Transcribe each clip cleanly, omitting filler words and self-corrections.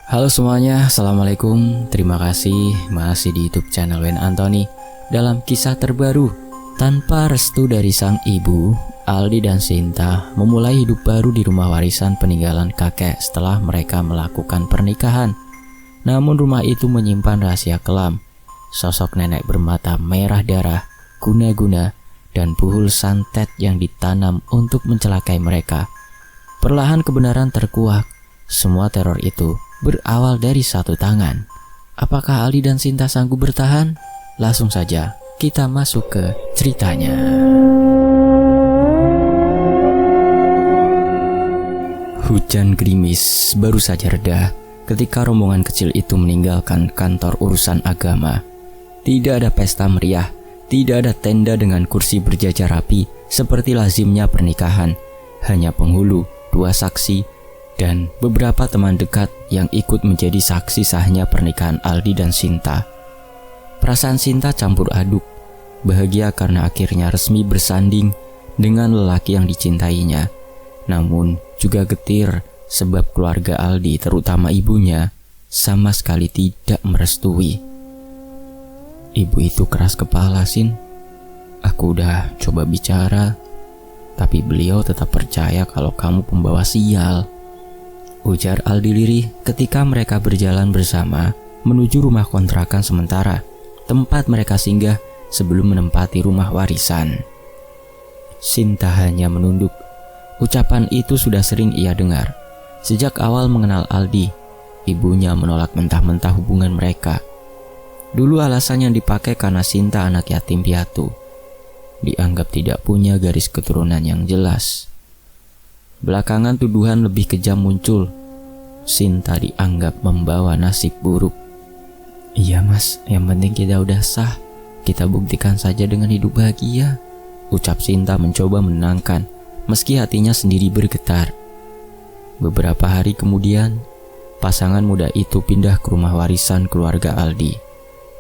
Halo semuanya, Assalamualaikum. Terima kasih masih di YouTube channel Wen Anthony. Dalam kisah terbaru, tanpa restu dari sang ibu, Aldi dan Sinta memulai hidup baru di rumah warisan peninggalan kakek setelah mereka melakukan pernikahan. Namun rumah itu menyimpan rahasia kelam. Sosok nenek bermata merah darah, guna-guna, dan puhul santet yang ditanam untuk mencelakai mereka. Perlahan kebenaran terkuak. Semua teror itu berawal dari satu tangan. Apakah Aldi dan Sinta sanggup bertahan? Langsung saja kita masuk ke ceritanya. Hujan gerimis baru saja reda ketika rombongan kecil itu meninggalkan kantor urusan agama. Tidak ada pesta meriah, tidak ada tenda dengan kursi berjajar rapi seperti lazimnya pernikahan. Hanya penghulu, 2 saksi, dan beberapa teman dekat yang ikut menjadi saksi sahnya pernikahan Aldi dan Sinta. Perasaan Sinta campur aduk, bahagia karena akhirnya resmi bersanding dengan lelaki yang dicintainya. Namun juga getir sebab keluarga Aldi, terutama ibunya, sama sekali tidak merestui. Ibu itu keras kepala, Sin. Aku udah coba bicara, tapi beliau tetap percaya kalau kamu pembawa sial, ujar Aldi lirih ketika mereka berjalan bersama menuju rumah kontrakan sementara, tempat mereka singgah sebelum menempati rumah warisan. Sinta hanya menunduk. Ucapan itu sudah sering ia dengar. Sejak awal mengenal Aldi, ibunya menolak mentah-mentah hubungan mereka. Dulu alasan yang dipakai karena Sinta anak yatim piatu, dianggap tidak punya garis keturunan yang jelas. Belakangan tuduhan lebih kejam muncul. Sinta dianggap membawa nasib buruk. Iya mas, yang penting kita udah sah. Kita buktikan saja dengan hidup bahagia, ucap Sinta mencoba menenangkan, meski hatinya sendiri bergetar. Beberapa hari kemudian, pasangan muda itu pindah ke rumah warisan keluarga Aldi.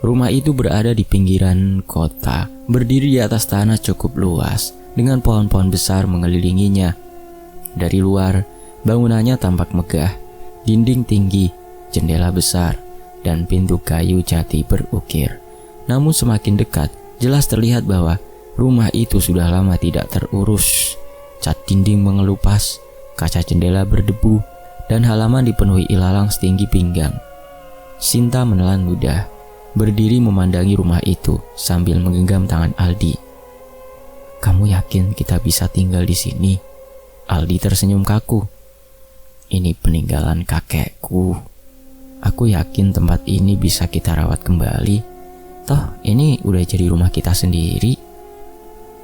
Rumah itu berada di pinggiran kota, berdiri di atas tanah cukup luas, dengan pohon-pohon besar mengelilinginya. Dari luar, bangunannya tampak megah, dinding tinggi, jendela besar, dan pintu kayu jati berukir. Namun semakin dekat, jelas terlihat bahwa rumah itu sudah lama tidak terurus. Cat dinding mengelupas, kaca jendela berdebu, dan halaman dipenuhi ilalang setinggi pinggang. Sinta menelan ludah, berdiri memandangi rumah itu sambil menggenggam tangan Aldi. Kamu yakin kita bisa tinggal di sini? Aldi tersenyum kaku. Ini peninggalan kakekku. Aku yakin tempat ini bisa kita rawat kembali. Toh ini udah jadi rumah kita sendiri.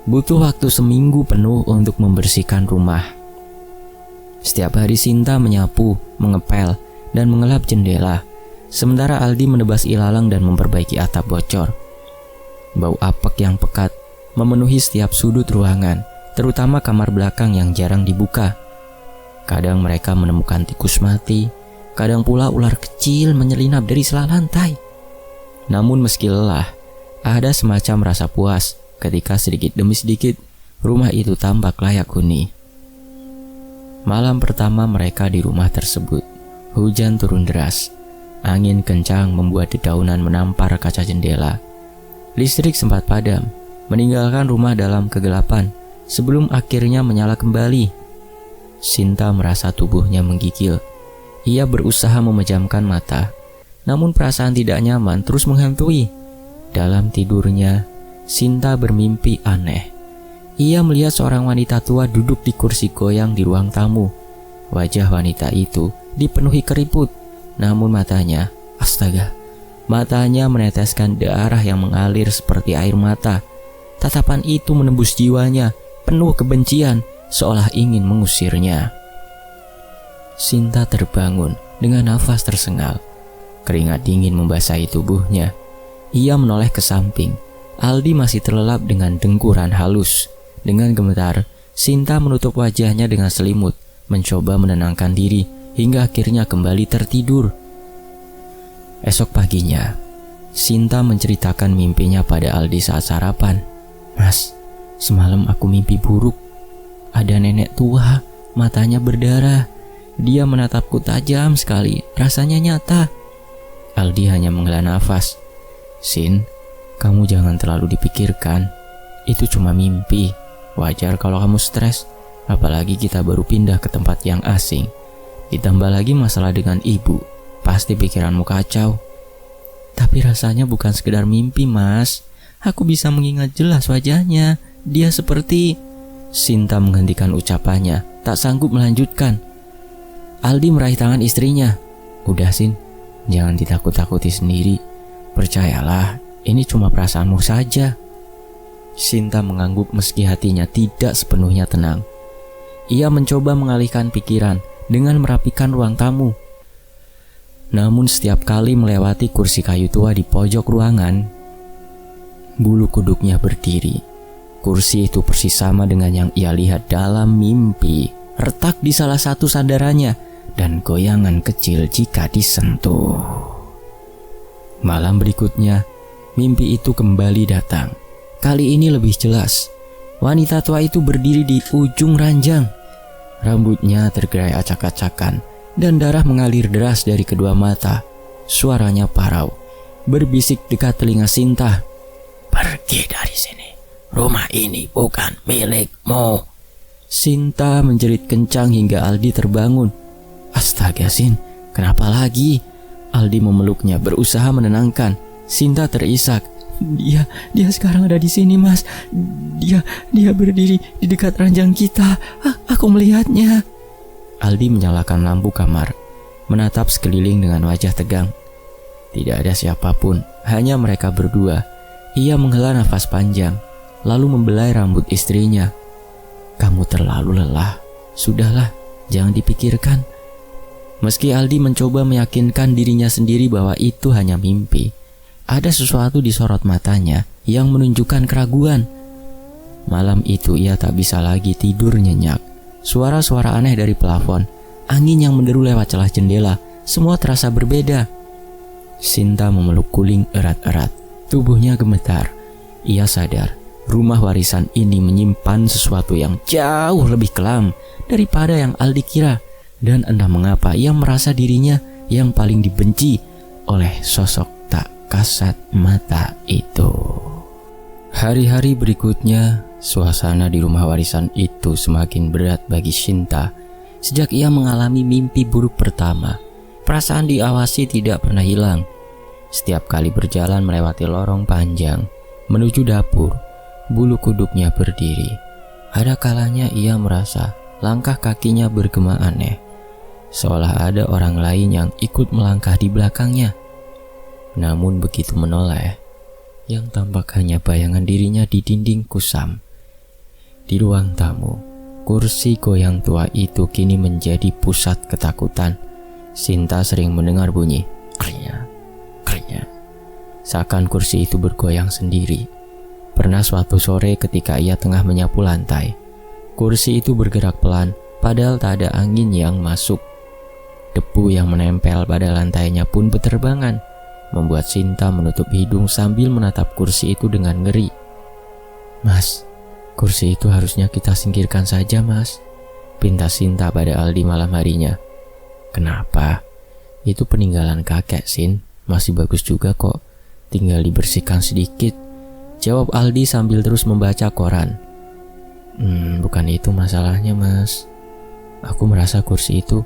Butuh waktu seminggu penuh untuk membersihkan rumah. Setiap hari Sinta menyapu, mengepel, dan mengelap jendela, sementara Aldi menebas ilalang dan memperbaiki atap bocor. Bau apek yang pekat memenuhi setiap sudut ruangan, terutama kamar belakang yang jarang dibuka. Kadang mereka menemukan tikus mati, kadang pula ular kecil menyelinap dari sela lantai. Namun meski lelah, ada semacam rasa puas ketika sedikit demi sedikit rumah itu tampak layak huni. Malam pertama mereka di rumah tersebut, hujan turun deras. Angin kencang membuat dedaunan menampar kaca jendela. Listrik sempat padam, meninggalkan rumah dalam kegelapan sebelum akhirnya menyala kembali. Sinta merasa tubuhnya menggigil. Ia berusaha memejamkan mata, namun perasaan tidak nyaman terus menghantui. Dalam tidurnya, Sinta bermimpi aneh. Ia melihat seorang wanita tua duduk di kursi goyang di ruang tamu. Wajah wanita itu dipenuhi keriput, namun matanya, astaga, matanya meneteskan darah yang mengalir seperti air mata. Tatapan itu menembus jiwanya, penuh kebencian, seolah ingin mengusirnya. Sinta terbangun dengan nafas tersengal. Keringat dingin membasahi tubuhnya. Ia menoleh ke samping. Aldi masih terlelap dengan dengkuran halus. Dengan gemetar, Sinta menutup wajahnya dengan selimut, mencoba menenangkan diri hingga akhirnya kembali tertidur. Esok paginya, Sinta menceritakan mimpinya pada Aldi saat sarapan. Mas, semalam aku mimpi buruk. Ada nenek tua, matanya berdarah. Dia menatapku tajam sekali, rasanya nyata. Aldi hanya menghela nafas. Sin, kamu jangan terlalu dipikirkan. Itu cuma mimpi. Wajar kalau kamu stres, apalagi kita baru pindah ke tempat yang asing. Ditambah lagi masalah dengan ibu, pasti pikiranmu kacau. Tapi rasanya bukan sekedar mimpi, Mas. Aku bisa mengingat jelas wajahnya. Dia seperti... Sinta menghentikan ucapannya, tak sanggup melanjutkan. Aldi meraih tangan istrinya. Udah Sin, jangan ditakut-takuti sendiri. Percayalah, ini cuma perasaanmu saja. Sinta mengangguk meski hatinya tidak sepenuhnya tenang. Ia mencoba mengalihkan pikiran dengan merapikan ruang tamu. Namun setiap kali melewati kursi kayu tua di pojok ruangan, bulu kuduknya berdiri. Kursi itu persis sama dengan yang ia lihat dalam mimpi, retak di salah satu sandarannya dan goyangan kecil jika disentuh. Malam berikutnya, mimpi itu kembali datang. Kali ini lebih jelas. Wanita tua itu berdiri di ujung ranjang. Rambutnya tergerai acak-acakan dan darah mengalir deras dari kedua mata. Suaranya parau, berbisik dekat telinga Sinta. Pergi dari sini. Rumah ini bukan milikmu. Sinta menjerit kencang hingga Aldi terbangun. Astaga Sin, kenapa lagi? Aldi memeluknya berusaha menenangkan. Sinta terisak. Dia sekarang ada di sini, Mas. Dia berdiri di dekat ranjang kita. Aku melihatnya. Aldi menyalakan lampu kamar, menatap sekeliling dengan wajah tegang. Tidak ada siapapun, hanya mereka berdua. Ia menghela nafas panjang, lalu membelai rambut istrinya. Kamu terlalu lelah. Sudahlah, jangan dipikirkan. Meski Aldi mencoba meyakinkan dirinya sendiri bahwa itu hanya mimpi, ada sesuatu di sorot matanya yang menunjukkan keraguan. Malam itu ia tak bisa lagi tidur nyenyak. Suara-suara aneh dari plafon, angin yang menderu lewat celah jendela, semua terasa berbeda. Sinta memeluk Kuling erat-erat. Tubuhnya gemetar. Ia sadar rumah warisan ini menyimpan sesuatu yang jauh lebih kelam daripada yang Aldi kira. Dan entah mengapa ia merasa dirinya yang paling dibenci oleh sosok tak kasat mata itu. Hari-hari berikutnya, suasana di rumah warisan itu semakin berat bagi Sinta. Sejak ia mengalami mimpi buruk pertama, perasaan diawasi tidak pernah hilang. Setiap kali berjalan melewati lorong panjang menuju dapur, bulu kuduknya berdiri. Ada kalanya ia merasa langkah kakinya bergema aneh, seolah ada orang lain yang ikut melangkah di belakangnya. Namun begitu menoleh, yang tampak hanya bayangan dirinya di dinding kusam. Di ruang tamu, kursi goyang tua itu kini menjadi pusat ketakutan. Sinta sering mendengar bunyi krenya, krenya, seakan kursi itu bergoyang sendiri. Pernah suatu sore ketika ia tengah menyapu lantai, kursi itu bergerak pelan padahal tak ada angin yang masuk. Debu yang menempel pada lantainya pun berterbangan, membuat Sinta menutup hidung sambil menatap kursi itu dengan ngeri. Mas, kursi itu harusnya kita singkirkan saja, Mas, pinta Sinta pada Aldi malam harinya. Kenapa? Itu peninggalan kakek, Sin. Masih bagus juga kok, tinggal dibersihkan sedikit, jawab Aldi sambil terus membaca koran. Bukan itu masalahnya, Mas. Aku merasa kursi itu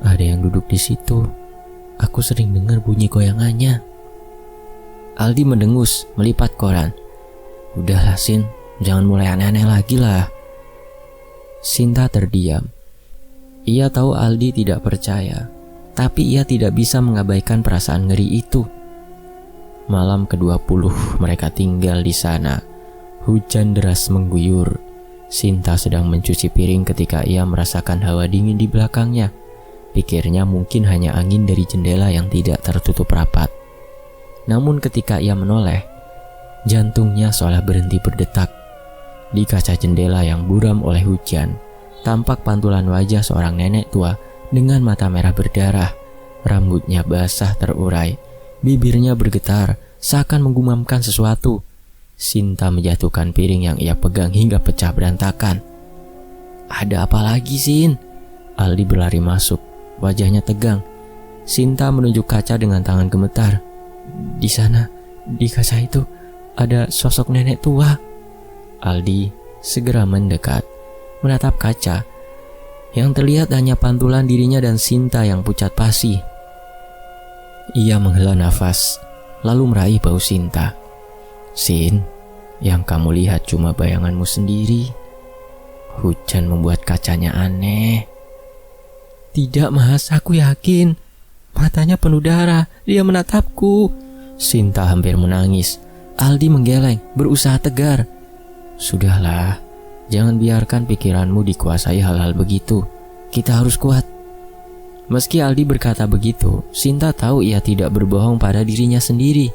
ada yang duduk di situ. Aku sering dengar bunyi goyangannya. Aldi mendengus, melipat koran. Udahlah Sin, jangan mulai aneh-aneh lagi lah. Sinta terdiam. Ia tahu Aldi tidak percaya, tapi ia tidak bisa mengabaikan perasaan ngeri itu. Malam ke-20 mereka tinggal di sana. Hujan deras mengguyur. Sinta sedang mencuci piring ketika ia merasakan hawa dingin di belakangnya. Pikirnya mungkin hanya angin dari jendela yang tidak tertutup rapat. Namun ketika ia menoleh, jantungnya seolah berhenti berdetak. Di kaca jendela yang buram oleh hujan, tampak pantulan wajah seorang nenek tua dengan mata merah berdarah. Rambutnya basah terurai, bibirnya bergetar seakan menggumamkan sesuatu. Sinta menjatuhkan piring yang ia pegang hingga pecah berantakan. Ada apa lagi, Sin? Aldi berlari masuk. wajahnya tegang. Sinta menunjuk kaca dengan tangan gemetar. Di sana, di kaca itu, ada sosok nenek tua. Aldi segera mendekat, menatap kaca. Yang terlihat hanya pantulan dirinya dan Sinta yang pucat pasi. Ia menghela nafas, lalu meraih bau Sinta. Sin, yang kamu lihat cuma bayanganmu sendiri. Hujan membuat kacanya aneh. Tidak mas, aku yakin. Matanya penuh darah, dia menatapku. Sinta hampir menangis. Aldi menggeleng, berusaha tegar. Sudahlah, jangan biarkan pikiranmu dikuasai hal-hal begitu. Kita harus kuat. Meski Aldi berkata begitu, Sinta tahu ia tidak berbohong pada dirinya sendiri.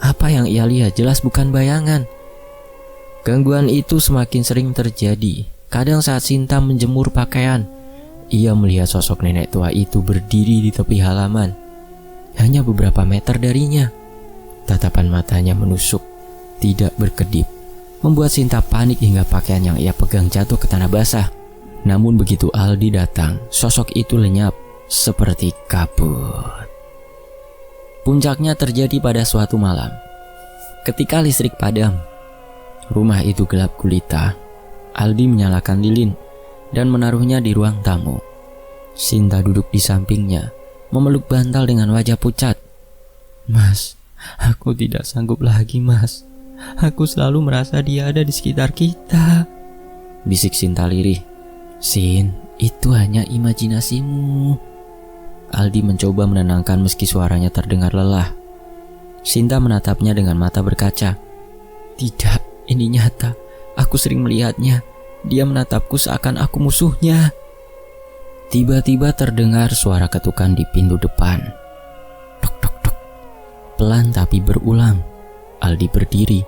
Apa yang ia lihat jelas bukan bayangan. Gangguan itu semakin sering terjadi. Kadang saat Sinta menjemur pakaian, ia melihat sosok nenek tua itu berdiri di tepi halaman, hanya beberapa meter darinya. Tatapan matanya menusuk, tidak berkedip, membuat Sinta panik hingga pakaian yang ia pegang jatuh ke tanah basah. Namun begitu Aldi datang, sosok itu lenyap seperti kabut. Puncaknya terjadi pada suatu malam. Ketika listrik padam, rumah itu gelap gulita. Aldi menyalakan lilin dan menaruhnya di ruang tamu. Sinta duduk di sampingnya, memeluk bantal dengan wajah pucat. Mas, aku tidak sanggup lagi mas. Aku selalu merasa dia ada di sekitar kita, bisik Sinta lirih. Sin, itu hanya imajinasimu. Aldi mencoba menenangkan meski suaranya terdengar lelah. Sinta menatapnya dengan mata berkaca. Tidak, ini nyata. Aku sering melihatnya. Dia menatapku seakan aku musuhnya. Tiba-tiba terdengar suara ketukan di pintu depan. Tok tok tok. Pelan tapi berulang. Aldi berdiri,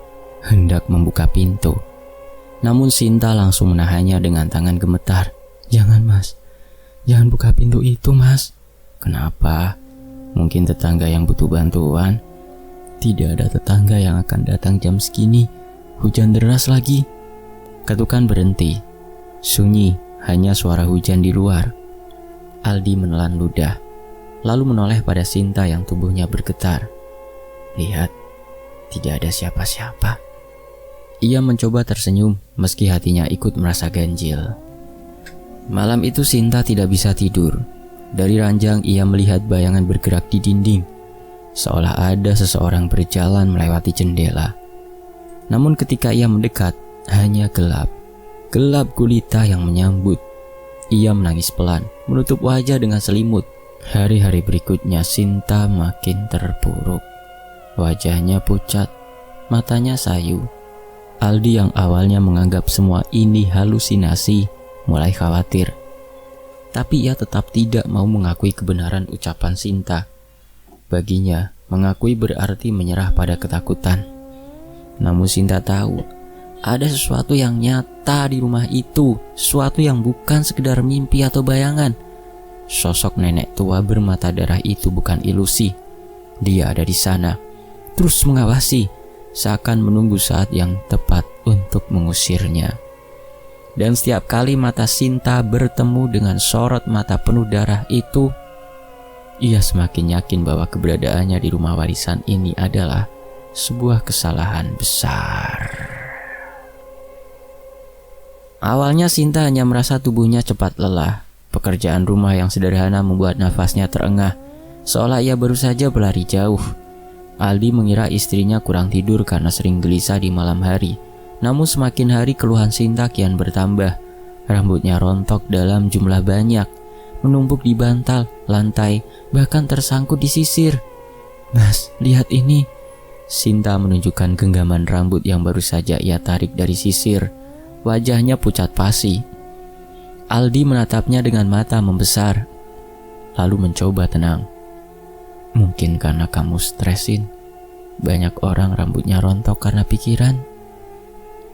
hendak membuka pintu. Namun Sinta langsung menahannya dengan tangan gemetar. Jangan mas, jangan buka pintu itu mas. Kenapa? Mungkin tetangga yang butuh bantuan. Tidak ada tetangga yang akan datang jam segini. Hujan deras lagi. Ketukan berhenti. Sunyi, hanya suara hujan di luar. Aldi menelan ludah, lalu menoleh pada Sinta yang tubuhnya bergetar. Lihat, tidak ada siapa-siapa. Ia mencoba tersenyum meski hatinya ikut merasa ganjil. Malam itu Sinta tidak bisa tidur. Dari ranjang ia melihat bayangan bergerak di dinding, seolah ada seseorang berjalan melewati jendela. Namun ketika ia mendekat, hanya gelap. Gelap gulita yang menyambut. Ia menangis pelan, menutup wajah dengan selimut. Hari-hari berikutnya Sinta makin terpuruk. Wajahnya pucat, matanya sayu. Aldi yang awalnya menganggap semua ini halusinasi, mulai khawatir. Tapi ia tetap tidak mau mengakui kebenaran ucapan Sinta. Baginya, mengakui berarti menyerah pada ketakutan. Namun Sinta tahu, ada sesuatu yang nyata di rumah itu, sesuatu yang bukan sekedar mimpi atau bayangan. Sosok nenek tua bermata darah itu bukan ilusi. Dia ada di sana, terus mengawasi, seakan menunggu saat yang tepat untuk mengusirnya. Dan setiap kali mata Sinta bertemu dengan sorot mata penuh darah itu, ia semakin yakin bahwa keberadaannya di rumah warisan ini adalah sebuah kesalahan besar. Awalnya Sinta hanya merasa tubuhnya cepat lelah. Pekerjaan rumah yang sederhana membuat nafasnya terengah, seolah ia baru saja berlari jauh. Aldi mengira istrinya kurang tidur karena sering gelisah di malam hari. Namun semakin hari keluhan Sinta kian bertambah. Rambutnya rontok dalam jumlah banyak, menumpuk di bantal, lantai, bahkan tersangkut di sisir. Mas, lihat ini. Sinta menunjukkan genggaman rambut yang baru saja ia tarik dari sisir. Wajahnya pucat pasi. Aldi menatapnya dengan mata membesar, lalu mencoba tenang. Mungkin karena kamu stresin. Banyak orang rambutnya rontok karena pikiran.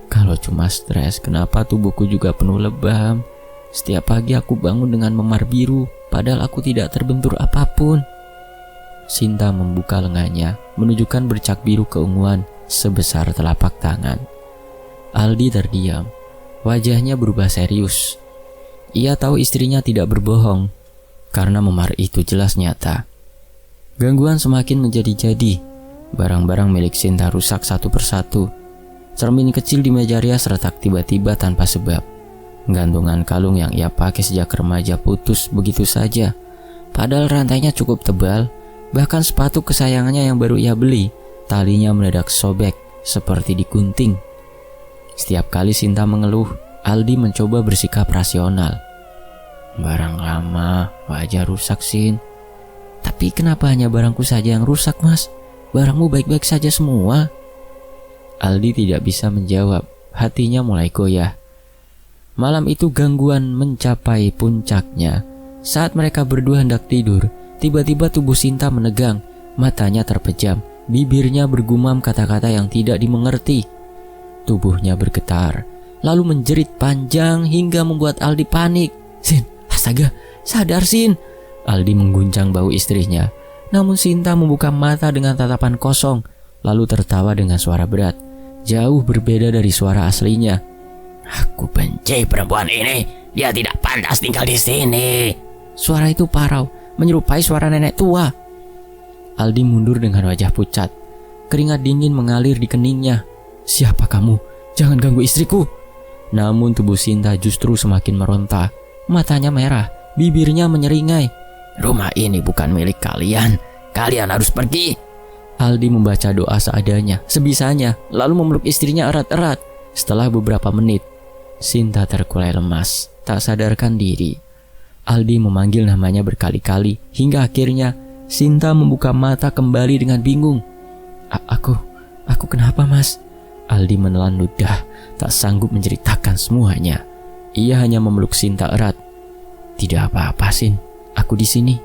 Kalau cuma stres, kenapa tubuhku juga penuh lebam? Setiap pagi aku bangun dengan memar biru, padahal aku tidak terbentur apapun. Sinta membuka lengannya, menunjukkan bercak biru keunguan sebesar telapak tangan. Aldi terdiam, wajahnya berubah serius. Ia tahu istrinya tidak berbohong. karena memar itu jelas nyata. Gangguan semakin menjadi-jadi. Barang-barang milik Sinta rusak satu persatu. Cermin kecil di meja rias retak tiba-tiba tanpa sebab. Gantungan kalung yang ia pakai sejak remaja putus begitu saja. Padahal rantainya cukup tebal. Bahkan sepatu kesayangannya yang baru ia beli, talinya mendadak sobek seperti digunting. Setiap kali Sinta mengeluh, Aldi mencoba bersikap rasional. Barang lama, wajar rusak, Sin. Tapi kenapa hanya barangku saja yang rusak, Mas? Barangmu baik-baik saja semua. Aldi tidak bisa menjawab, hatinya mulai goyah. Malam itu gangguan mencapai puncaknya. Saat mereka berdua hendak tidur, tiba-tiba tubuh Sinta menegang, matanya terpejam, bibirnya bergumam kata-kata yang tidak dimengerti. Tubuhnya bergetar, lalu menjerit panjang hingga membuat Aldi panik. Sin, astaga, sadar Sin. Aldi mengguncang bahu istrinya, namun Sinta membuka mata dengan tatapan kosong, lalu tertawa dengan suara berat, jauh berbeda dari suara aslinya. Aku benci perempuan ini, dia tidak pantas tinggal di sini. Suara itu parau, menyerupai suara nenek tua. Aldi mundur dengan wajah pucat, keringat dingin mengalir di keningnya. Siapa kamu? Jangan ganggu istriku. Namun tubuh Sinta justru semakin meronta, matanya merah, bibirnya menyeringai. Rumah ini bukan milik kalian, kalian harus pergi. Aldi membaca doa seadanya, sebisanya, lalu memeluk istrinya erat-erat. Setelah beberapa menit, Sinta terkulai lemas, tak sadarkan diri. Aldi memanggil namanya berkali-kali, hingga akhirnya Sinta membuka mata kembali dengan bingung. Aku kenapa, Mas? Aldi menelan ludah, tak sanggup menceritakan semuanya. Ia hanya memeluk Sinta erat. Tidak apa-apa, Sin, aku di sini.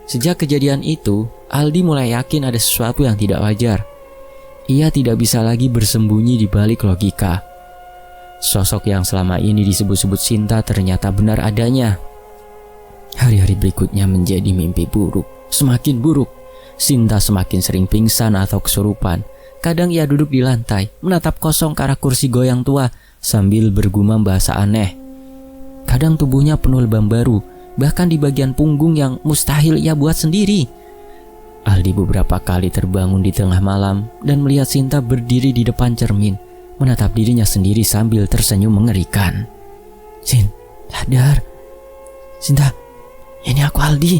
Sejak kejadian itu, Aldi mulai yakin ada sesuatu yang tidak wajar. Ia tidak bisa lagi bersembunyi di balik logika. Sosok yang selama ini disebut-sebut Sinta ternyata benar adanya. Hari-hari berikutnya menjadi mimpi buruk, semakin buruk. Sinta semakin sering pingsan atau kesurupan. Kadang ia duduk di lantai, menatap kosong ke arah kursi goyang tua sambil bergumam bahasa aneh. Kadang tubuhnya penuh lebam baru, bahkan di bagian punggung yang mustahil ia buat sendiri. Aldi beberapa kali terbangun di tengah malam dan melihat Sinta berdiri di depan cermin, menatap dirinya sendiri sambil tersenyum mengerikan. Sin, sadar. Sinta, ini aku Aldi.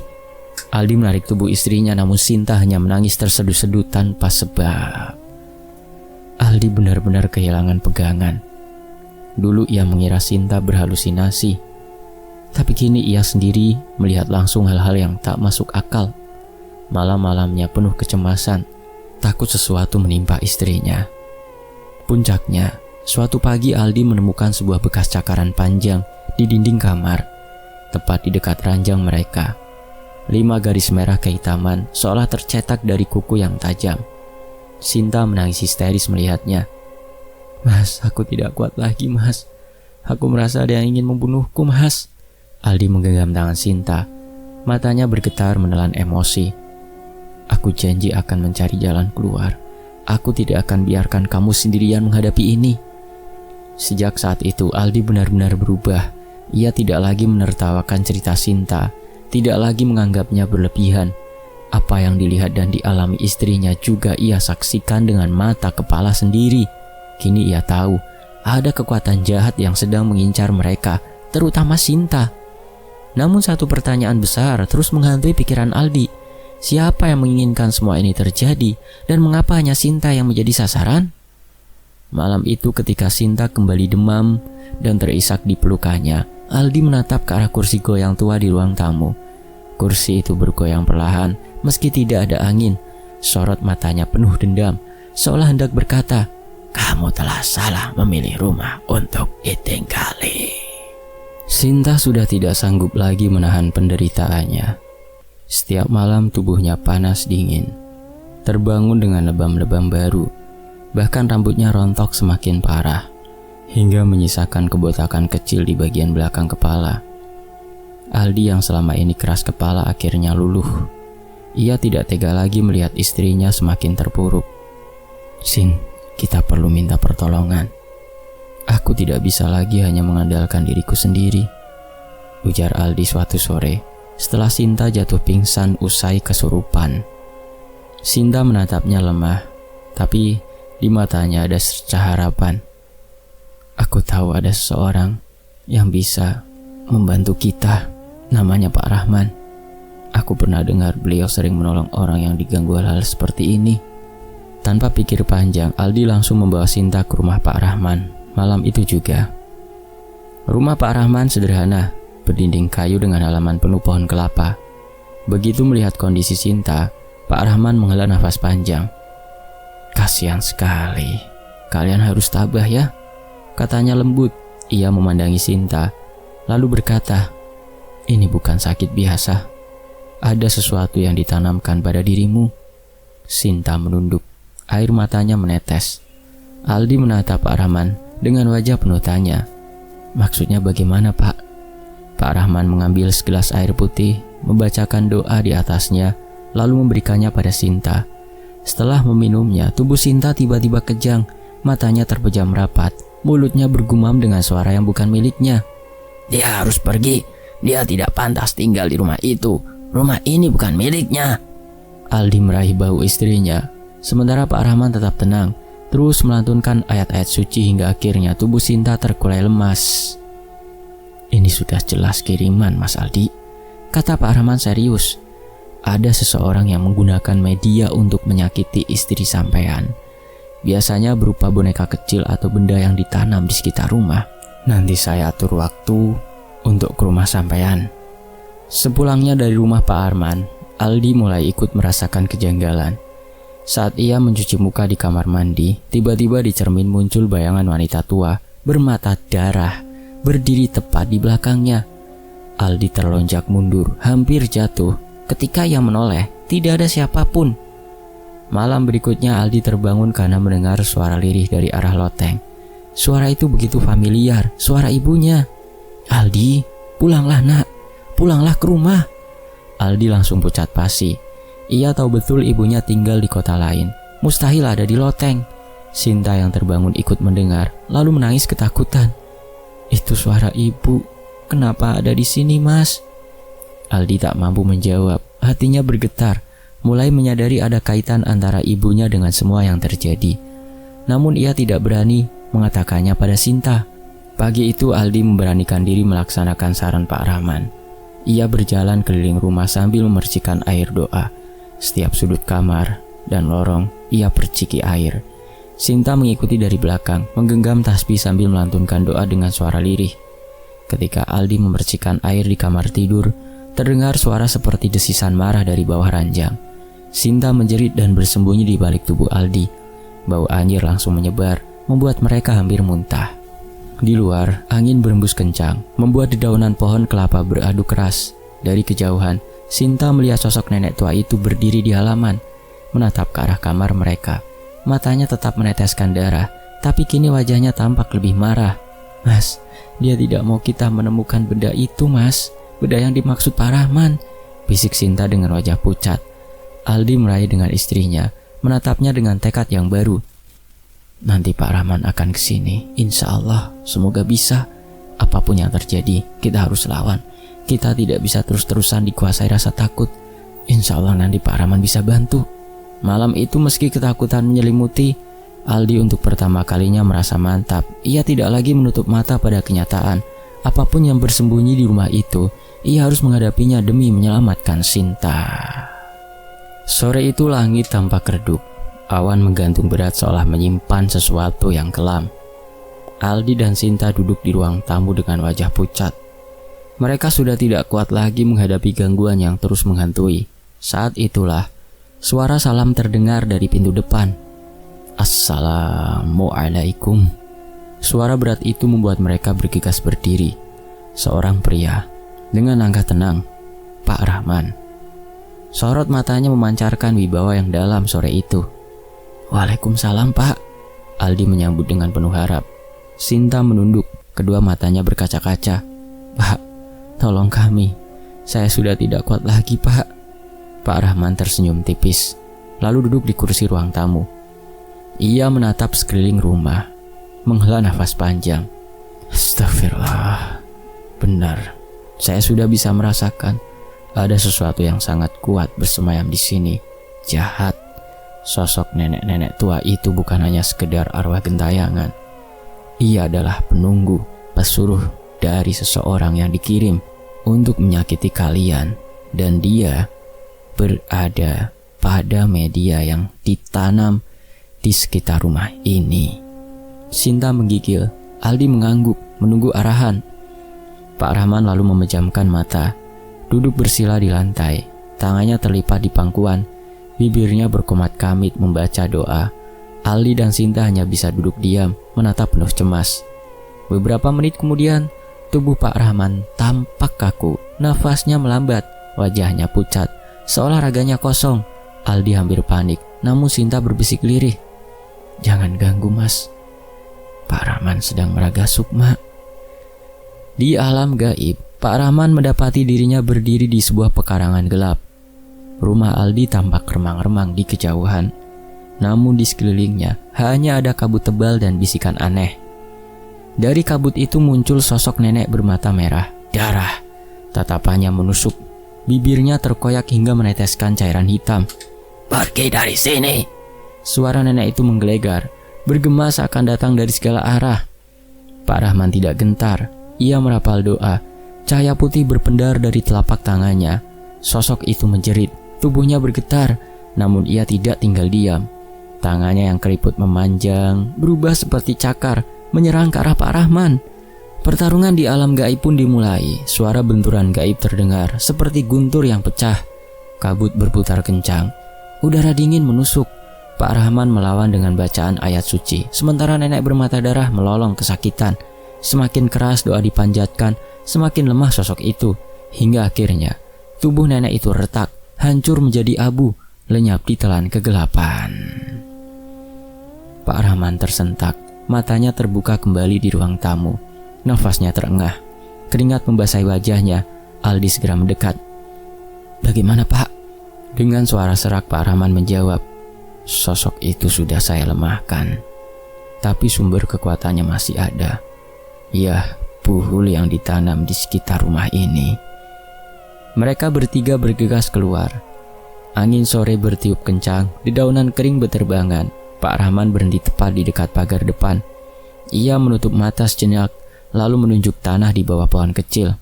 Aldi menarik tubuh istrinya, namun Sinta hanya menangis terseduh-seduh tanpa sebab. Aldi benar-benar kehilangan pegangan. Dulu ia mengira Sinta berhalusinasi, tapi kini ia sendiri melihat langsung hal-hal yang tak masuk akal. Malam-malamnya penuh kecemasan, takut sesuatu menimpa istrinya. Puncaknya, suatu pagi Aldi menemukan sebuah bekas cakaran panjang di dinding kamar, tepat di dekat ranjang mereka. 5 garis merah kehitaman seolah tercetak dari kuku yang tajam. Sinta menangis histeris melihatnya. Mas, aku tidak kuat lagi, Mas. Aku merasa ada yang ingin membunuhku, Mas. Aldi menggenggam tangan Sinta. Matanya bergetar menelan emosi. Aku janji akan mencari jalan keluar. Aku tidak akan biarkan kamu sendirian menghadapi ini. Sejak saat itu Aldi benar-benar berubah. Ia tidak lagi menertawakan cerita Sinta, tidak lagi menganggapnya berlebihan. Apa yang dilihat dan dialami istrinya juga ia saksikan dengan mata kepala sendiri. Kini ia tahu ada kekuatan jahat yang sedang mengincar mereka, terutama Sinta. Namun satu pertanyaan besar terus menghantui pikiran Aldi. Siapa yang menginginkan semua ini terjadi dan mengapa hanya Sinta yang menjadi sasaran? Malam itu ketika Sinta kembali demam dan terisak di pelukannya, Aldi menatap ke arah kursi goyang tua di ruang tamu. Kursi itu bergoyang perlahan meski tidak ada angin. Sorot matanya penuh dendam, seolah hendak berkata, "Kamu telah salah memilih rumah untuk ditinggali." Sinta sudah tidak sanggup lagi menahan penderitaannya. Setiap malam tubuhnya panas dingin, terbangun dengan lebam-lebam baru. Bahkan rambutnya rontok semakin parah, hingga menyisakan kebotakan kecil di bagian belakang kepala. Aldi yang selama ini keras kepala akhirnya luluh. Ia tidak tega lagi melihat istrinya semakin terpuruk. Sin, kita perlu minta pertolongan. Aku tidak bisa lagi hanya mengandalkan diriku sendiri, ujar Aldi suatu sore setelah Sinta jatuh pingsan usai kesurupan. Sinta menatapnya lemah, tapi di matanya ada secercah harapan. Aku tahu ada seseorang yang bisa membantu kita, namanya Pak Rahman. Aku pernah dengar beliau sering menolong orang yang diganggu hal-hal seperti ini. Tanpa pikir panjang, Aldi langsung membawa Sinta ke rumah Pak Rahman. Malam itu juga. Rumah Pak Rahman sederhana, berdinding kayu dengan halaman penuh pohon kelapa. Begitu melihat kondisi Sinta, Pak Rahman menghela nafas panjang. Kasihan sekali, kalian harus tabah ya, katanya lembut. Ia memandangi Sinta, lalu berkata, ini bukan sakit biasa. Ada sesuatu yang ditanamkan pada dirimu. Sinta menunduk, air matanya menetes. Aldi menatap Pak Rahman dengan wajah penuh tanya. Maksudnya bagaimana, Pak? Pak Rahman mengambil segelas air putih, membacakan doa di atasnya, lalu memberikannya pada Sinta. Setelah meminumnya, tubuh Sinta tiba-tiba kejang, matanya terpejam rapat, mulutnya bergumam dengan suara yang bukan miliknya. Dia harus pergi, dia tidak pantas tinggal di rumah itu, rumah ini bukan miliknya. Aldi meraih bahu istrinya, sementara Pak Rahman tetap tenang, terus melantunkan ayat-ayat suci hingga akhirnya tubuh Sinta terkulai lemas. Ini sudah jelas kiriman, Mas Aldi, kata Pak Rahman serius. Ada seseorang yang menggunakan media untuk menyakiti istri sampean. Biasanya berupa boneka kecil atau benda yang ditanam di sekitar rumah. Nanti saya atur waktu untuk ke rumah sampean. Sepulangnya dari rumah Pak Arman, Aldi mulai ikut merasakan kejanggalan. Saat ia mencuci muka di kamar mandi, tiba-tiba di cermin muncul bayangan wanita tua bermata darah berdiri tepat di belakangnya. Aldi terlonjak mundur, hampir jatuh. Ketika ia menoleh, tidak ada siapapun. Malam berikutnya Aldi terbangun karena mendengar suara lirih dari arah loteng. Suara itu begitu familiar, suara ibunya. Aldi, pulanglah nak, pulanglah ke rumah. Aldi langsung pucat pasi. Ia tahu betul ibunya tinggal di kota lain, mustahil ada di loteng. Sinta yang terbangun ikut mendengar, lalu menangis ketakutan. Itu suara ibu, kenapa ada di sini, Mas? Aldi tak mampu menjawab, hatinya bergetar, mulai menyadari ada kaitan antara ibunya dengan semua yang terjadi. Namun ia tidak berani mengatakannya pada Sinta. Pagi itu Aldi memberanikan diri melaksanakan saran Pak Rahman. Ia berjalan keliling rumah sambil memercikan air doa. Setiap sudut kamar dan lorong ia perciki air. Sinta mengikuti dari belakang, menggenggam tasbih sambil melantunkan doa dengan suara lirih. Ketika Aldi memercikan air di kamar tidur, terdengar suara seperti desisan marah dari bawah ranjang. Sinta menjerit dan bersembunyi di balik tubuh Aldi. Bau anjir langsung menyebar, membuat mereka hampir muntah. Di luar, angin berembus kencang, membuat dedaunan pohon kelapa beradu keras. Dari kejauhan, Sinta melihat sosok nenek tua itu berdiri di halaman, menatap ke arah kamar mereka. Matanya tetap meneteskan darah, tapi kini wajahnya tampak lebih marah. Mas, dia tidak mau kita menemukan benda itu, Mas. Benda yang dimaksud Pak Rahman, bisik Sinta dengan wajah pucat. Aldi meraih dengan istrinya, menatapnya dengan tekad yang baru. Nanti Pak Rahman akan kesini, insya Allah, semoga bisa. Apapun yang terjadi, kita harus lawan. Kita tidak bisa terus-terusan dikuasai rasa takut. Insya Allah nanti Pak Rahman bisa bantu. Malam itu meski ketakutan menyelimuti, Aldi untuk pertama kalinya merasa mantap. Ia tidak lagi menutup mata pada kenyataan. Apapun yang bersembunyi di rumah itu, ia harus menghadapinya demi menyelamatkan Sinta. Sore itu langit tampak redup. Awan menggantung berat seolah menyimpan sesuatu yang kelam. Aldi dan Sinta duduk di ruang tamu dengan wajah pucat. Mereka sudah tidak kuat lagi menghadapi gangguan yang terus menghantui. Saat itulah suara salam terdengar dari pintu depan. Assalamualaikum. Suara berat itu membuat mereka bergegas berdiri. Seorang pria dengan langkah tenang, Pak Rahman. Sorot matanya memancarkan wibawa yang dalam sore itu. Waalaikumsalam, Pak. Aldi menyambut dengan penuh harap. Sinta menunduk, kedua matanya berkaca-kaca. Pak, tolong kami. Saya sudah tidak kuat lagi, Pak. Pak Rahman tersenyum tipis, lalu duduk di kursi ruang tamu. Ia menatap sekeliling rumah, menghela nafas panjang. Astagfirullah. Benar, saya sudah bisa merasakan Ada sesuatu yang sangat kuat bersemayam di sini. Jahat. Sosok nenek-nenek tua itu bukan hanya sekedar arwah gentayangan. Ia adalah penunggu, pesuruh dari seseorang yang dikirim untuk menyakiti kalian. Dan dia berada pada media yang ditanam di sekitar rumah ini. Sinta menggigil. Aldi mengangguk, menunggu arahan. Pak Rahman lalu memejamkan mata, duduk bersila di lantai, tangannya terlipat di pangkuan, bibirnya berkomat kamit membaca doa. Aldi dan Sinta hanya bisa duduk diam, menatap penuh cemas. Beberapa menit kemudian, tubuh Pak Rahman tampak kaku, nafasnya melambat, wajahnya pucat, seolah raganya kosong. Aldi hampir panik, namun Sinta berbisik lirih, "Jangan ganggu, Mas. Pak Rahman sedang meraga sukma." Di alam gaib, Pak Rahman mendapati dirinya berdiri di sebuah pekarangan gelap. Rumah Aldi tampak remang-remang di kejauhan, namun di sekelilingnya hanya ada kabut tebal dan bisikan aneh. Dari kabut itu muncul sosok nenek bermata merah, darah. Tatapannya menusuk, bibirnya terkoyak hingga meneteskan cairan hitam. "Pergi dari sini!" Suara nenek itu menggelegar, bergema seakan datang dari segala arah. Pak Rahman tidak gentar. Ia merapal doa. Cahaya putih berpendar dari telapak tangannya. Sosok itu menjerit, tubuhnya bergetar, namun ia tidak tinggal diam. Tangannya yang keriput memanjang, berubah seperti cakar, menyerang ke arah Pak Rahman. Pertarungan di alam gaib pun dimulai. Suara benturan gaib terdengar, seperti guntur yang pecah. Kabut berputar kencang. Udara dingin menusuk. Pak Rahman melawan dengan bacaan ayat suci, sementara nenek bermata darah melolong kesakitan. Semakin keras doa dipanjatkan, semakin lemah sosok itu, hingga akhirnya tubuh nenek itu retak, hancur menjadi abu, lenyap di telan kegelapan. Pak Rahman tersentak, matanya terbuka kembali di ruang tamu. Nafasnya terengah, keringat membasahi wajahnya. Aldi segera mendekat. "Bagaimana, Pak?" Dengan suara serak Pak Rahman menjawab, "Sosok itu sudah saya lemahkan, tapi sumber kekuatannya masih ada. Ya, puhul yang ditanam di sekitar rumah ini." Mereka bertiga bergegas keluar. Angin sore bertiup kencang, dedaunan kering beterbangan. Pak Rahman berhenti tepat di dekat pagar depan. Ia menutup mata sejenak, lalu menunjuk tanah di bawah pohon kecil.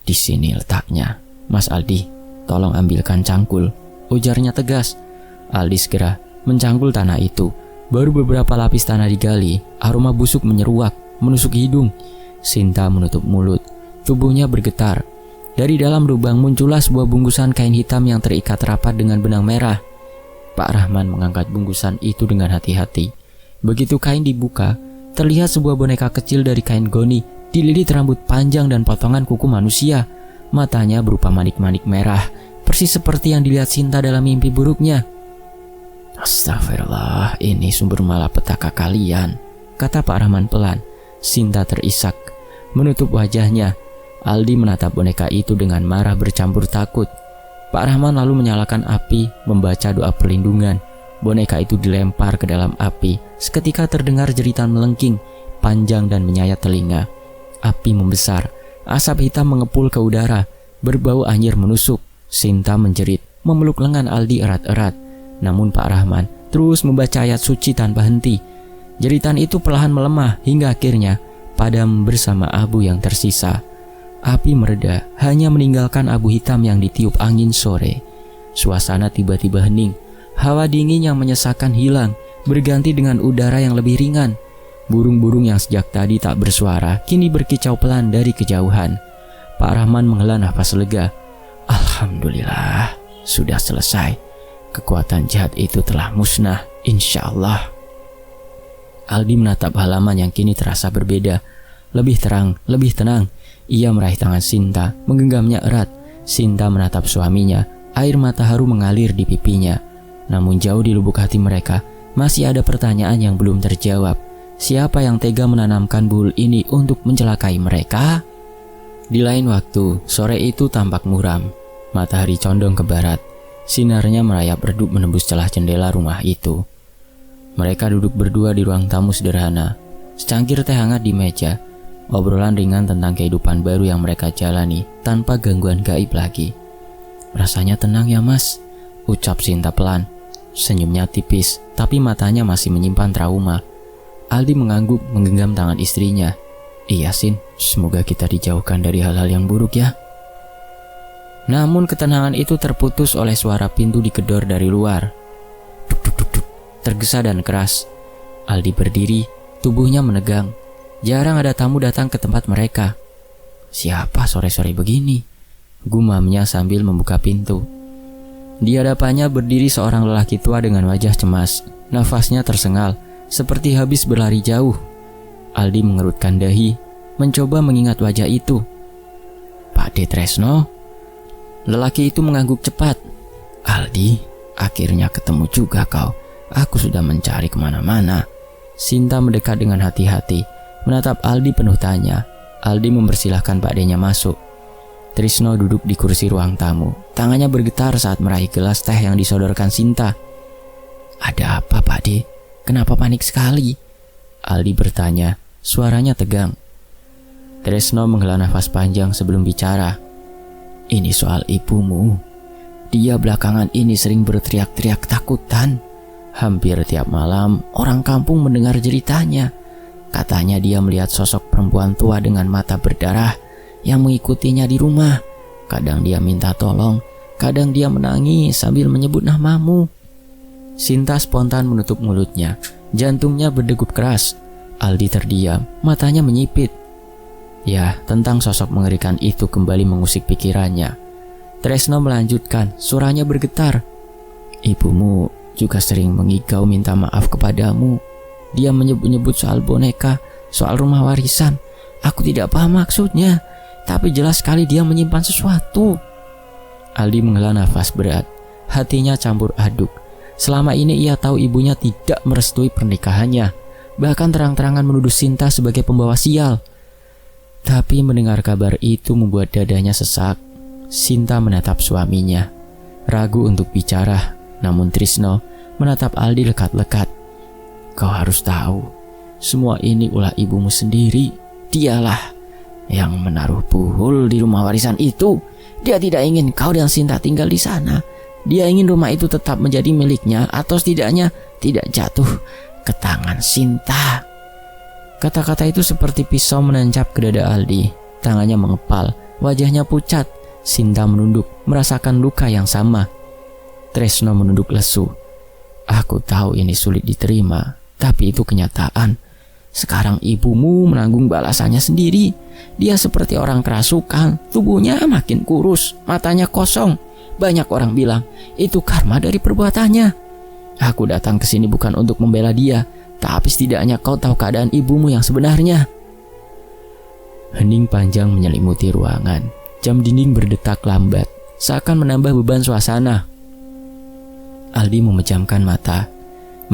"Di sini letaknya, Mas Aldi. Tolong ambilkan cangkul," ujarnya tegas. Aldi segera mencangkul tanah itu. Baru beberapa lapis tanah digali, aroma busuk menyeruak, menusuk hidung. Sinta menutup mulut, tubuhnya bergetar. Dari dalam lubang muncullah sebuah bungkusan kain hitam yang terikat rapat dengan benang merah. Pak Rahman mengangkat bungkusan itu dengan hati-hati. Begitu kain dibuka, terlihat sebuah boneka kecil dari kain goni, dililit rambut panjang dan potongan kuku manusia. Matanya berupa manik-manik merah, persis seperti yang dilihat Sinta dalam mimpi buruknya. "Astagfirullah, ini sumber malapetaka kalian," kata Pak Rahman pelan. Sinta terisak, menutup wajahnya. Aldi menatap boneka itu dengan marah bercampur takut. Pak Rahman lalu menyalakan api, membaca doa perlindungan. Boneka itu dilempar ke dalam api. Seketika terdengar jeritan melengking, panjang dan menyayat telinga. Api membesar, asap hitam mengepul ke udara, berbau anyir menusuk. Sinta menjerit, memeluk lengan Aldi erat-erat. Namun Pak Rahman terus membaca ayat suci tanpa henti. Jeritan itu perlahan melemah hingga akhirnya padam bersama abu yang tersisa. Api mereda, hanya meninggalkan abu hitam yang ditiup angin sore. Suasana tiba-tiba hening. Hawa dingin yang menyesakan hilang, berganti dengan udara yang lebih ringan. Burung-burung yang sejak tadi tak bersuara, kini berkicau pelan dari kejauhan. Pak Rahman menghela nafas lega. Alhamdulillah, sudah selesai. Kekuatan jahat itu telah musnah, insya Allah. Aldi menatap halaman yang kini terasa berbeda. Lebih terang, lebih tenang. Ia meraih tangan Sinta, menggenggamnya erat. Sinta menatap suaminya, air mata haru mengalir di pipinya. Namun jauh di lubuk hati mereka, masih ada pertanyaan yang belum terjawab. Siapa yang tega menanamkan buhul ini untuk mencelakai mereka? Di lain waktu, sore itu tampak muram. Matahari condong ke barat. Sinarnya merayap redup menembus celah jendela rumah itu. Mereka duduk berdua di ruang tamu sederhana. Secangkir teh hangat di meja. Obrolan ringan tentang kehidupan baru yang mereka jalani tanpa gangguan gaib lagi. Rasanya tenang ya mas, ucap Sinta pelan. Senyumnya tipis, tapi matanya masih menyimpan trauma. Aldi mengangguk menggenggam tangan istrinya. Iya Sin, semoga kita dijauhkan dari hal-hal yang buruk ya. Namun ketenangan itu terputus oleh suara pintu digedor dari luar. Duk duk duk duk, tergesa dan keras. Aldi berdiri, tubuhnya menegang. Jarang ada tamu datang ke tempat mereka. Siapa sore-sore begini? Gumamnya sambil membuka pintu. Di hadapannya berdiri seorang lelaki tua dengan wajah cemas. Nafasnya tersengal, seperti habis berlari jauh. Aldi mengerutkan dahi, mencoba mengingat wajah itu. Pak De Tresno? Lelaki itu mengangguk cepat. Aldi, akhirnya ketemu juga kau. Aku sudah mencari kemana-mana. Sinta mendekat dengan hati-hati, menatap Aldi penuh tanya. Aldi mempersilahkan Pak D-nya masuk. Trisno duduk di kursi ruang tamu. Tangannya bergetar saat meraih gelas teh yang disodorkan Sinta. Ada apa Pak D? Kenapa panik sekali? Aldi bertanya, suaranya tegang. Trisno menghela nafas panjang sebelum bicara. Ini soal ibumu. Dia belakangan ini sering berteriak-teriak takutan. Hampir tiap malam orang kampung mendengar ceritanya. Katanya dia melihat sosok perempuan tua dengan mata berdarah yang mengikutinya di rumah. Kadang dia minta tolong, kadang dia menangis sambil menyebut namamu. Sinta spontan menutup mulutnya, jantungnya berdegup keras. Aldi terdiam, matanya menyipit. Ya, tentang sosok mengerikan itu kembali mengusik pikirannya. Tresno melanjutkan, suaranya bergetar. Ibumu juga sering mengigau minta maaf kepadamu. Dia menyebut-nyebut soal boneka, soal rumah warisan. Aku tidak paham maksudnya, tapi jelas sekali dia menyimpan sesuatu. Aldi menghela nafas berat, hatinya campur aduk. Selama ini ia tahu ibunya tidak merestui pernikahannya, bahkan terang-terangan menuduh Sinta sebagai pembawa sial. Tapi mendengar kabar itu membuat dadanya sesak. Sinta menatap suaminya, ragu untuk bicara, namun Trisno menatap Aldi lekat-lekat. Kau harus tahu, semua ini ulah ibumu sendiri. Dialah yang menaruh puhul di rumah warisan itu. Dia tidak ingin kau dan Sinta tinggal di sana. Dia ingin rumah itu tetap menjadi miliknya, atau setidaknya tidak jatuh ke tangan Sinta. Kata-kata itu seperti pisau menancap ke dada Aldi. Tangannya mengepal, wajahnya pucat. Sinta menunduk, merasakan luka yang sama. Tresno menunduk lesu. Aku tahu ini sulit diterima, tapi itu kenyataan. Sekarang ibumu menanggung balasannya sendiri. Dia seperti orang kerasukan, tubuhnya makin kurus, matanya kosong. Banyak orang bilang itu karma dari perbuatannya. Aku datang ke sini bukan untuk membela dia, tapi setidaknya kau tahu keadaan ibumu yang sebenarnya. Hening panjang menyelimuti ruangan. Jam dinding berdetak lambat, seakan menambah beban suasana. Aldi memejamkan mata,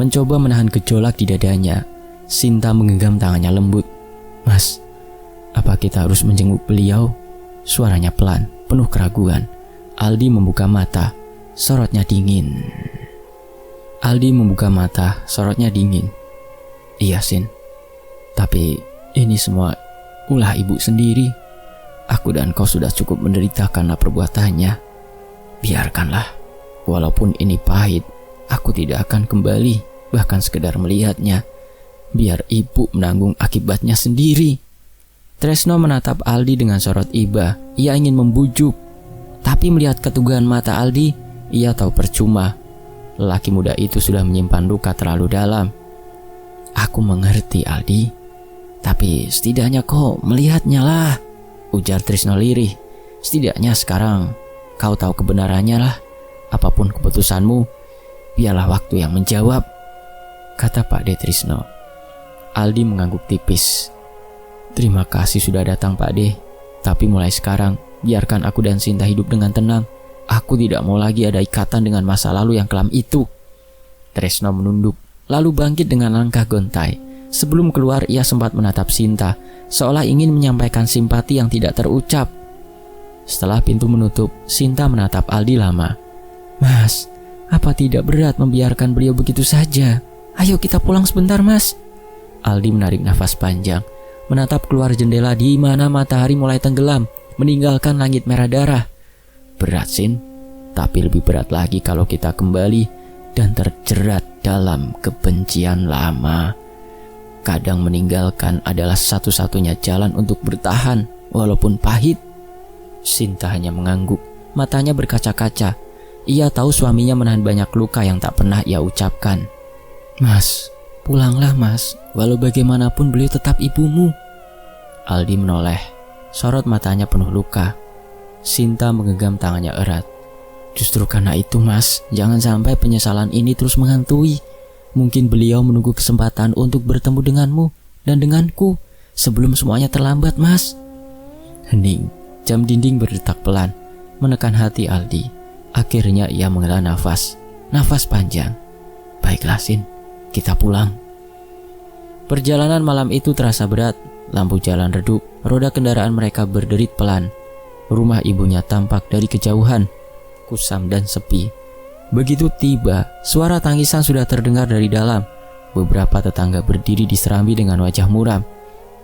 mencoba menahan gejolak di dadanya. Sinta menggenggam tangannya lembut. Mas, apa kita harus menjenguk beliau? Suaranya pelan, penuh keraguan. Aldi membuka mata, sorotnya dingin. Iya Sin, tapi ini semua ulah ibu sendiri. Aku dan kau sudah cukup menderita karena perbuatannya. Biarkanlah, walaupun ini pahit, aku tidak akan kembali, bahkan sekedar melihatnya. Biar ibu menanggung akibatnya sendiri. Tresno menatap Aldi dengan sorot iba. Ia ingin membujuk, tapi melihat keteguhan mata Aldi, ia tahu percuma. Lelaki muda itu sudah menyimpan luka terlalu dalam. Aku mengerti Aldi, tapi setidaknya kau melihatnya lah, ujar Tresno lirih. Setidaknya sekarang kau tahu kebenarannya lah. Apapun keputusanmu, biarlah waktu yang menjawab, kata Pak D. Tresno. Aldi mengangguk tipis. Terima kasih sudah datang Pak D. Tapi mulai sekarang, biarkan aku dan Sinta hidup dengan tenang. Aku tidak mau lagi ada ikatan dengan masa lalu yang kelam itu. Tresno menunduk, lalu bangkit dengan langkah gontai. Sebelum keluar ia sempat menatap Sinta, seolah ingin menyampaikan simpati yang tidak terucap. Setelah pintu menutup, Sinta menatap Aldi lama. Mas, apa tidak berat membiarkan beliau begitu saja? Ayo kita pulang sebentar mas. Aldi menarik nafas panjang, menatap keluar jendela di mana matahari mulai tenggelam, meninggalkan langit merah darah. Berat Sin, Tapi lebih berat lagi kalau kita kembali dan terjerat dalam kebencian lama. Kadang meninggalkan adalah satu-satunya jalan untuk bertahan, walaupun pahit. Sinta hanya mengangguk, matanya berkaca-kaca. Ia tahu suaminya menahan banyak luka yang tak pernah ia ucapkan. Mas, pulanglah mas, walau bagaimanapun beliau tetap ibumu. Aldi menoleh, sorot matanya penuh luka. Sinta menggenggam tangannya erat. Justru karena itu mas, jangan sampai penyesalan ini terus menghantui. Mungkin beliau menunggu kesempatan untuk bertemu denganmu dan denganku sebelum semuanya terlambat mas. Hening, jam dinding berdetak pelan, menekan hati Aldi. Akhirnya ia menghela nafas panjang. Baiklah Sin, kita pulang. Perjalanan malam itu terasa berat. Lampu jalan redup, roda kendaraan mereka berderit pelan. Rumah ibunya tampak dari kejauhan, kusam dan sepi. Begitu tiba, suara tangisan sudah terdengar dari dalam. Beberapa tetangga berdiri di serambi dengan wajah muram.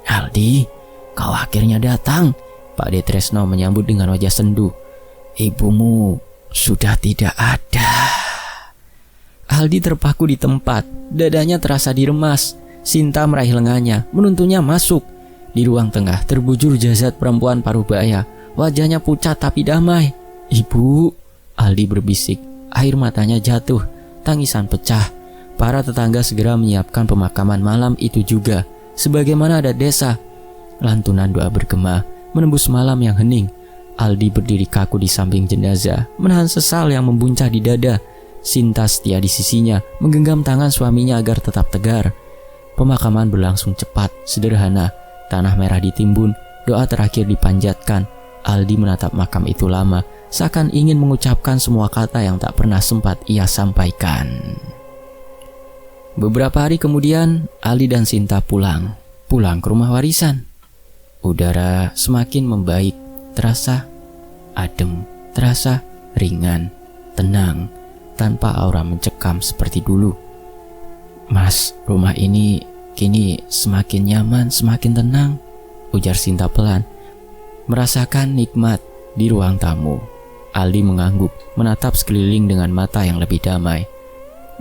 Aldi, kau akhirnya datang. Pak De Tresno menyambut dengan wajah sendu. Ibumu sudah tidak ada. Aldi terpaku di tempat, dadanya terasa diremas. Sinta meraih lengannya, menuntunnya masuk. Di ruang tengah terbujur jasad perempuan paruh baya. Wajahnya pucat tapi damai. Ibu, Aldi berbisik. Air matanya jatuh, tangisan pecah. Para tetangga segera menyiapkan pemakaman malam itu juga. Sebagaimana adat desa, lantunan doa bergema menembus malam yang hening. Aldi berdiri kaku di samping jenazah, menahan sesal yang membuncah di dada. Sinta setia di sisinya, menggenggam tangan suaminya agar tetap tegar. Pemakaman berlangsung cepat, sederhana. Tanah merah ditimbun, doa terakhir dipanjatkan. Aldi menatap makam itu lama, seakan ingin mengucapkan semua kata yang tak pernah sempat ia sampaikan. Beberapa hari kemudian, Aldi dan Sinta pulang ke rumah warisan. Udara semakin membaik, terasa adem, terasa ringan, tenang, tanpa aura mencekam seperti dulu. Mas, rumah ini kini semakin nyaman, semakin tenang, ujar Sinta pelan. Merasakan nikmat di ruang tamu. Aldi mengangguk, menatap sekeliling dengan mata yang lebih damai.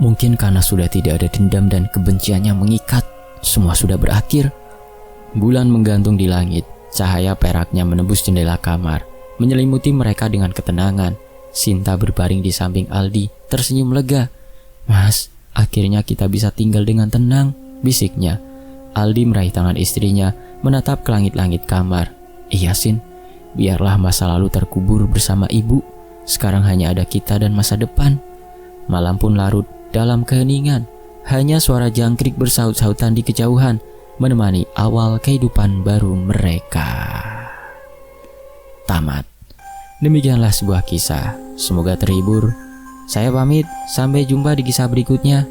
Mungkin karena sudah tidak ada dendam dan kebencian yang mengikat, semua sudah berakhir. Bulan menggantung di langit, cahaya peraknya menembus jendela kamar, menyelimuti mereka dengan ketenangan. Sinta berbaring di samping Aldi, tersenyum lega. Mas, akhirnya kita bisa tinggal dengan tenang, bisiknya. Aldi meraih tangan istrinya, menatap ke langit-langit kamar. Iya Sin, biarlah masa lalu terkubur bersama ibu. Sekarang hanya ada kita dan masa depan. Malam pun larut dalam keheningan. Hanya suara jangkrik bersaut-sautan di kejauhan menemani awal kehidupan baru mereka. Tamat. Demikianlah sebuah kisah. Semoga terhibur. Saya pamit, sampai jumpa di kisah berikutnya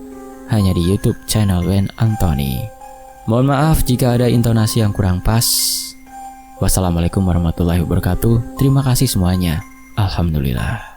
hanya di YouTube channel Wen Anthony. Mohon maaf jika ada intonasi yang kurang pas. Wassalamualaikum warahmatullahi wabarakatuh. Terima kasih semuanya. Alhamdulillah.